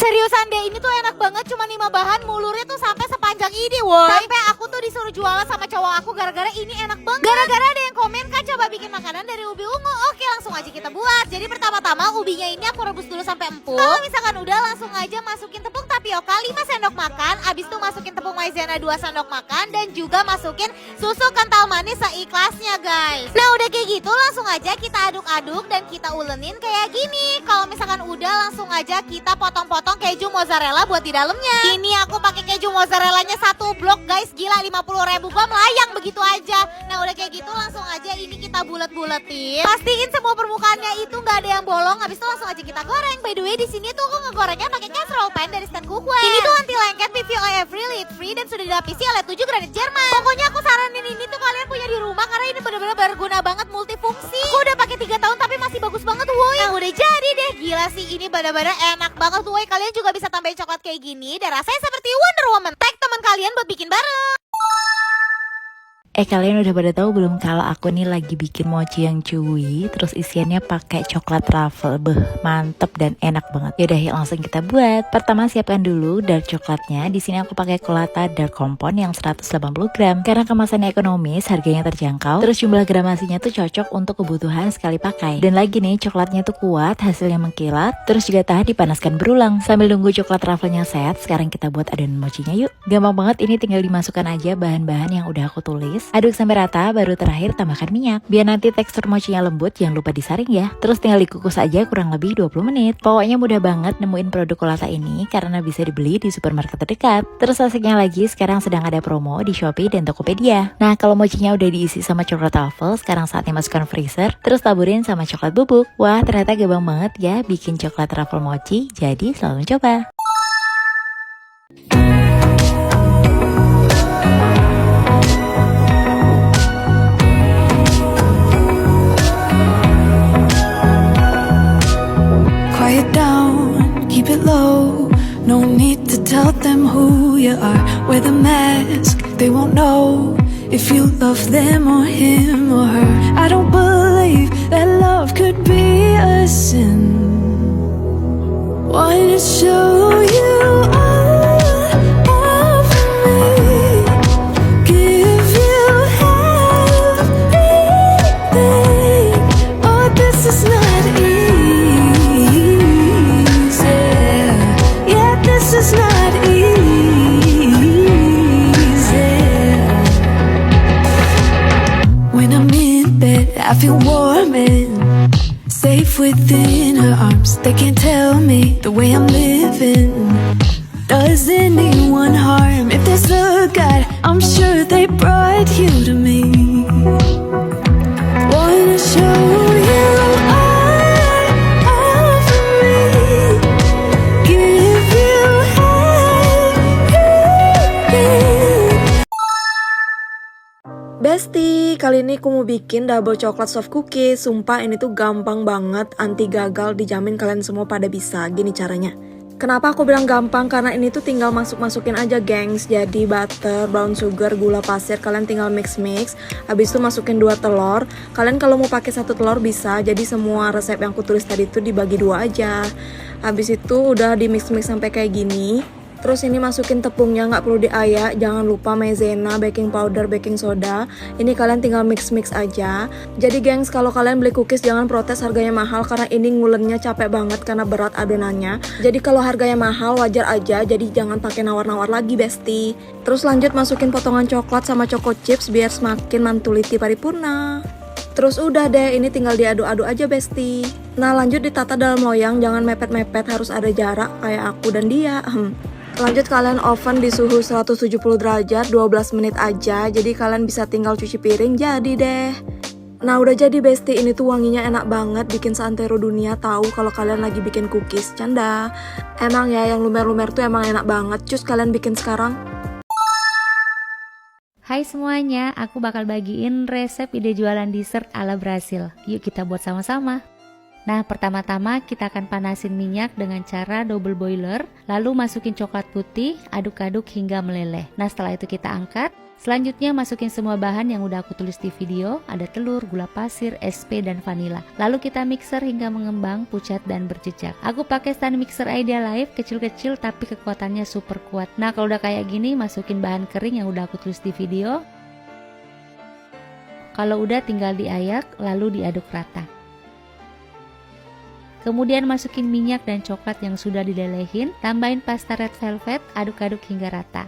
Seriusan deh, ini tuh enak banget, cuma 5 bahan, mulurnya tuh sampai sepanjang ini woi. Sampai aku tuh disuruh jualan sama cowok aku gara-gara ini enak banget. Gara-gara ada yang komen, Kak coba bikin makanan dari ubi ungu. Oke, langsung aja kita buat. Jadi pertama-tama ubinya ini aku rebus dulu sampai empuk. Kalau misalkan udah, langsung aja masukin tepung tapioka 5 sendok makan. Abis itu masukin tepung maizena 2 sendok makan. Dan juga masukin susu kental manis seikhlasnya guys. Nah udah kayak gitu, langsung aja kita aduk-aduk dan kita ulenin kayak gini. Kalau misalkan udah, langsung aja kita potong-potong keju mozzarella buat di dalamnya. Ini aku pakai keju mozzarellanya 1 blok guys, gila 50.000 gua melayang begitu aja. Nah udah kayak gitu, langsung aja ini kita bulet-buletin. Pastiin semua permukaannya itu nggak ada yang bolong. Habis itu langsung aja kita goreng. By the way di sini tuh aku ngegorengnya pakai casserole pan dari stand cookware. Ini tuh anti lengket, PVOI free, lead free, dan sudah dilapisi oleh 7 granit Jerman. Pokoknya aku saranin ini tuh kalian punya di rumah karena ini bener-bener berguna banget, multifungsi. Aku udah pakai 3 tahun tapi masih bagus banget woi. Nah udah jadi deh, gila sih ini bener-bener enak banget woi. Kalian juga bisa tambahin coklat kayak gini dan rasanya seperti Wonder Woman. Tag teman kalian buat bikin bareng. Kalian udah pada tahu belum kalau aku nih lagi bikin mochi yang chewy, terus isiannya pakai coklat truffle. Mantep dan enak banget. Yaudah yuk langsung kita buat. Pertama siapkan dulu dark coklatnya. Di sini aku pakai Colata Dark Compound yang 180 gram karena kemasannya ekonomis, harganya terjangkau. Terus jumlah gramasinya tuh cocok untuk kebutuhan sekali pakai. Dan lagi nih coklatnya tuh kuat, hasilnya mengkilat, terus juga tahan dipanaskan berulang. Sambil nunggu coklat truffle-nya set, sekarang kita buat adonan mochinya yuk. Gampang banget, ini tinggal dimasukkan aja bahan-bahan yang udah aku tulis. Aduk sampai rata, baru terakhir tambahkan minyak. Biar nanti tekstur mochinya lembut, jangan lupa disaring ya. Terus tinggal dikukus aja kurang lebih 20 menit. Pokoknya mudah banget nemuin produk Colata ini karena bisa dibeli di supermarket terdekat. Terus asiknya lagi, sekarang sedang ada promo di Shopee dan Tokopedia. Nah, kalau mochinya udah diisi sama coklat truffle, sekarang saatnya masukkan freezer. Terus taburin sama coklat bubuk. Wah, ternyata gampang banget ya bikin coklat truffle mochi. Jadi selalu coba. Quiet down, keep it low. No need to tell them who you are. Wear the mask, they won't know if you love them or him or her. I don't believe that love could be a sin. Wanna show you all of me, give you everything. Oh, this is not easy. Yeah, this is not easy. When I'm in bed, I feel warm and safe within her arms. They can't tell me the way I'm living does anyone harm. If there's a God, I'm sure they brought you to me. Wanna show you all of me, give you everything. Besti, kali ini aku mau bikin double chocolate soft cookies. Sumpah ini tuh gampang banget, anti gagal, dijamin kalian semua pada bisa. Gini caranya. Kenapa aku bilang gampang? Karena ini tuh tinggal masukin aja gengs. Jadi butter, brown sugar, gula pasir, kalian tinggal mix. Habis itu masukin 2 telur. Kalian kalau mau pakai 1 telur bisa. Jadi semua resep yang aku tulis tadi tuh dibagi 2 aja. Habis itu udah di mix sampai kayak gini. Terus ini masukin tepungnya, nggak perlu diayak. Jangan lupa maizena, baking powder, baking soda. Ini kalian tinggal mix aja. Jadi gengs, kalau kalian beli cookies jangan protes harganya mahal karena ini ngulennya capek banget karena berat adonannya. Jadi kalau harganya mahal wajar aja. Jadi jangan pakai nawar-nawar lagi besti. Terus lanjut masukin potongan coklat sama choco chips biar semakin mantuliti paripurna. Terus udah deh, ini tinggal diaduk-aduk aja besti. Nah lanjut ditata dalam loyang, jangan mepet-mepet, harus ada jarak kayak aku dan dia. Lanjut kalian oven di suhu 170 derajat 12 menit aja. Jadi kalian bisa tinggal cuci piring, jadi deh. Nah udah jadi besti, ini tuh wanginya enak banget, bikin seantero dunia tahu kalau kalian lagi bikin cookies. Canda. Emang ya yang lumer-lumer tuh emang enak banget. Cus kalian bikin sekarang. Hai semuanya, aku bakal bagiin resep ide jualan dessert ala Brasil. Yuk kita buat sama-sama. Nah, pertama-tama kita akan panasin minyak dengan cara double boiler, lalu masukin coklat putih, aduk-aduk hingga meleleh. Nah, setelah itu kita angkat. Selanjutnya masukin semua bahan yang udah aku tulis di video, ada telur, gula pasir, SP, dan vanila. Lalu kita mixer hingga mengembang, pucat, dan berjejak. Aku pakai stand mixer Idealife, kecil-kecil tapi kekuatannya super kuat. Nah, kalau udah kayak gini, masukin bahan kering yang udah aku tulis di video. Kalau udah tinggal diayak, lalu diaduk rata. Kemudian masukin minyak dan coklat yang sudah dilelehin, tambahin pasta red velvet, aduk-aduk hingga rata.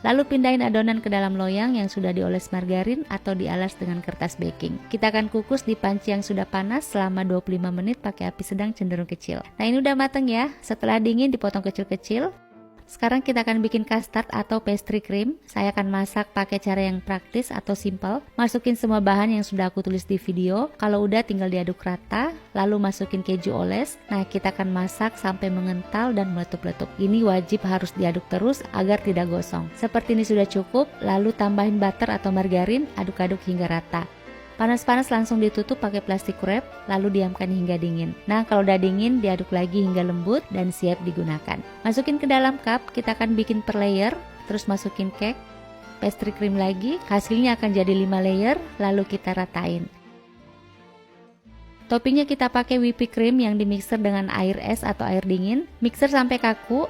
Lalu pindahin adonan ke dalam loyang yang sudah dioles margarin atau dialas dengan kertas baking. Kita akan kukus di panci yang sudah panas selama 25 menit pakai api sedang cenderung kecil. Nah, ini udah mateng ya, setelah dingin dipotong kecil-kecil. Sekarang kita akan bikin custard atau pastry cream. Saya akan masak pakai cara yang praktis atau simple. Masukin semua bahan yang sudah aku tulis di video. Kalau udah tinggal diaduk rata, lalu masukin keju oles. Nah, kita akan masak sampai mengental dan meletup-letup. Ini wajib harus diaduk terus agar tidak gosong. Seperti ini sudah cukup, lalu tambahin butter atau margarin, aduk-aduk hingga rata. Panas-panas langsung ditutup pakai plastik wrap, lalu diamkan hingga dingin. Nah, kalau udah dingin, diaduk lagi hingga lembut dan siap digunakan. Masukin ke dalam cup, kita akan bikin per layer, terus masukin cake, pastry cream lagi, hasilnya akan jadi 5 layer, lalu kita ratain. Toppingnya kita pakai whipped cream yang dimixer dengan air es atau air dingin, mixer sampai kaku.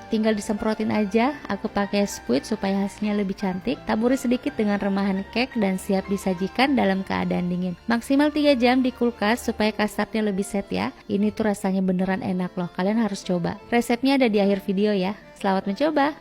Tinggal disemprotin aja, aku pakai squid supaya hasilnya lebih cantik. Taburi sedikit dengan remahan cake dan siap disajikan dalam keadaan dingin. Maksimal 3 jam di kulkas supaya custardnya lebih set ya. Ini tuh rasanya beneran enak loh, kalian harus coba. Resepnya ada di akhir video ya. Selamat mencoba!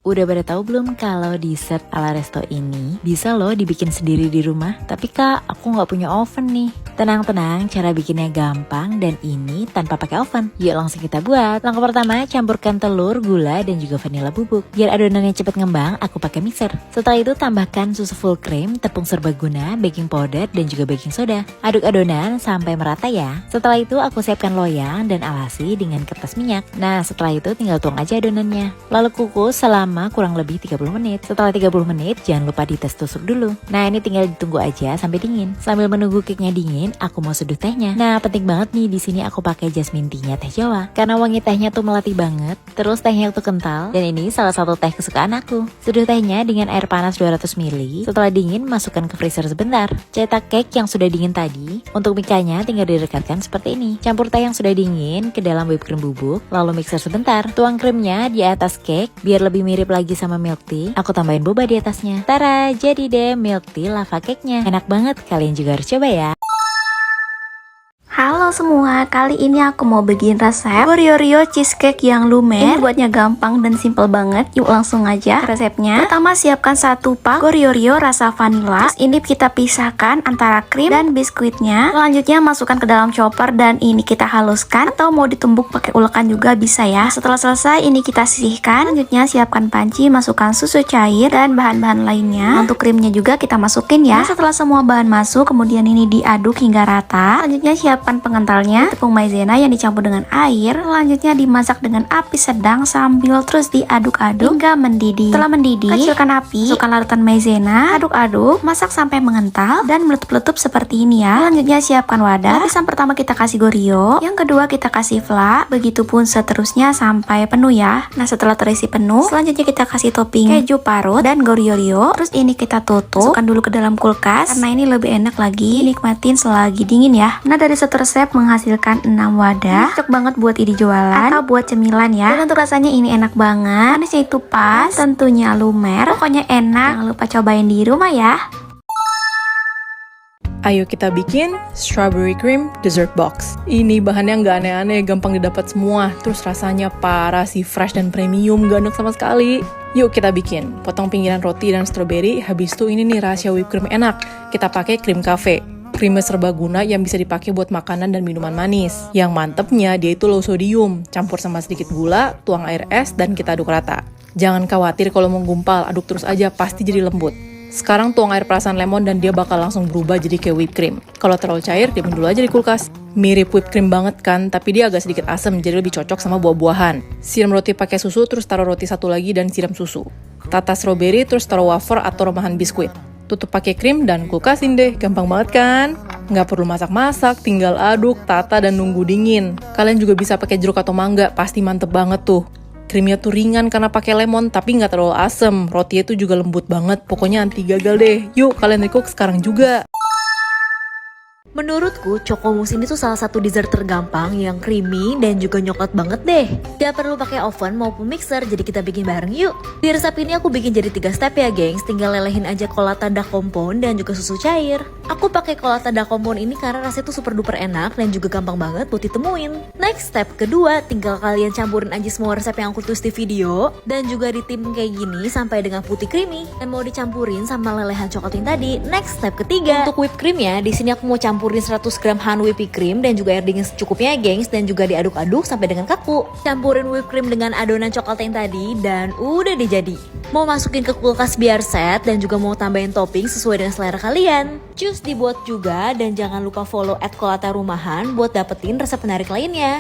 Udah pada tahu belum kalau dessert ala resto ini bisa loh dibikin sendiri di rumah? Tapi kak, aku nggak punya oven nih. Tenang-tenang, cara bikinnya gampang dan ini tanpa pakai oven. Yuk langsung kita buat. Langkah pertama, campurkan telur, gula, dan juga vanila bubuk. Biar adonannya cepet ngembang, aku pakai mixer. Setelah itu tambahkan susu full cream, tepung serbaguna, baking powder, dan juga baking soda. Aduk adonan sampai merata ya. Setelah itu aku siapkan loyang dan alasi dengan kertas minyak. Nah, setelah itu tinggal tuang aja adonannya. Lalu kukus selama kurang lebih 30 menit. Setelah 30 menit, jangan lupa dites tusuk dulu. Nah, ini tinggal ditunggu aja sampai dingin. Sambil menunggu cake-nya dingin, aku mau seduh tehnya. Nah, penting banget nih di sini aku pakai jasmine tea-nya teh Jawa. Karena wangi tehnya tuh melatih banget. Terus tehnya tuh kental dan ini salah satu teh kesukaan aku. Seduh tehnya dengan air panas 200 ml. Setelah dingin, masukkan ke freezer sebentar. Cetak cake yang sudah dingin tadi. Untuk mikanya tinggal direkatkan seperti ini. Campur teh yang sudah dingin ke dalam whipped cream bubuk, lalu mixer sebentar. Tuang krimnya di atas cake biar lebih mirip lagi sama milk tea. Aku tambahin boba di atasnya. Tara, jadi deh milk tea lava cake-nya. Enak banget, kalian juga harus coba ya. Halo Halo semua, kali ini aku mau bikin resep Oreo cheesecake yang lumer. Ini buatnya gampang dan simple banget. Yuk langsung aja ke resepnya. Pertama siapkan 1 pak Oreo rasa vanilla. Terus ini kita pisahkan antara krim dan biskuitnya. Selanjutnya masukkan ke dalam chopper dan ini kita haluskan, atau mau ditumbuk pakai ulekan juga bisa ya. Setelah selesai ini kita sisihkan. Selanjutnya siapkan panci, masukkan susu cair dan bahan-bahan lainnya. Untuk krimnya juga kita masukin ya. Nah, setelah semua bahan masuk, kemudian ini diaduk hingga rata. Selanjutnya siapkan pengentalnya, tepung maizena yang dicampur dengan air. Selanjutnya dimasak dengan api sedang sambil terus diaduk-aduk hingga mendidih. Setelah mendidih, kecilkan api, masukkan larutan maizena, aduk-aduk, masak sampai mengental dan meletup-letup seperti ini ya. Selanjutnya siapkan wadah. Lapisan pertama kita kasih Oreo, yang kedua kita kasih fla, begitupun seterusnya sampai penuh ya. Nah, setelah terisi penuh, selanjutnya kita kasih topping keju parut dan Oreo. Terus ini kita tutup, masukkan dulu ke dalam kulkas karena ini lebih enak lagi nikmatin selagi dingin ya. Nah, dari satu resep menghasilkan 6 wadah. Cocok banget buat ide jualan atau buat cemilan ya. Dan untuk rasanya ini enak banget. Manisnya itu pas, tentunya lumer. Pokoknya enak. Jangan lupa cobain di rumah ya. Ayo kita bikin strawberry cream dessert box. Ini bahannya nggak aneh-aneh, gampang didapat semua. Terus rasanya parah sih, fresh dan premium, gak enak sama sekali. Yuk kita bikin. Potong pinggiran roti dan strawberry. Habis itu ini nih rahasia whipped cream enak. Kita pakai krim cafe. Krimnya serbaguna yang bisa dipakai buat makanan dan minuman manis. Yang mantepnya dia itu low sodium, campur sama sedikit gula, tuang air es, dan kita aduk rata. Jangan khawatir kalau menggumpal, aduk terus aja, pasti jadi lembut. Sekarang tuang air perasan lemon dan dia bakal langsung berubah jadi kayak whipped cream. Kalau terlalu cair, diamkan dulu aja di kulkas. Mirip whipped cream banget kan, tapi dia agak sedikit asam, jadi lebih cocok sama buah-buahan. Siram roti pakai susu, terus taruh roti satu lagi dan siram susu. Tata strawberry, terus taruh wafer atau remahan biskuit. Tutup pakai krim dan kulkasin deh, gampang banget kan? Nggak perlu masak-masak, tinggal aduk, tata, dan nunggu dingin. Kalian juga bisa pakai jeruk atau mangga, pasti mantep banget tuh. Krimnya tuh ringan karena pakai lemon, tapi nggak terlalu asem. Rotinya tuh juga lembut banget, pokoknya anti gagal deh. Yuk, kalian recook sekarang juga. Menurutku, Choco Mousse ini tuh salah satu dessert tergampang yang creamy dan juga nyoklat banget deh. Gak perlu pakai oven maupun mixer, jadi kita bikin bareng yuk. Di resep ini aku bikin jadi 3 step ya gengs, tinggal lelehin aja colata da compound dan juga susu cair. Aku pakai colata da compound ini karena rasanya tuh super duper enak dan juga gampang banget buat ditemuin. Next step kedua, tinggal kalian campurin aja semua resep yang aku tulis di video dan juga ditim kayak gini sampai dengan putih creamy. Dan mau dicampurin sama lelehan coklat yang tadi. Next step ketiga, untuk whipped cream ya, di sini aku mau campurin 100 gram hand whipping cream dan juga air dingin secukupnya ya gengs, dan juga diaduk-aduk sampai dengan kaku. Campurin whipped cream dengan adonan coklat yang tadi dan udah deh jadi. Mau masukin ke kulkas biar set dan juga mau tambahin topping sesuai dengan selera kalian. Cus dibuat juga dan jangan lupa follow @kolata rumahan buat dapetin resep menarik lainnya.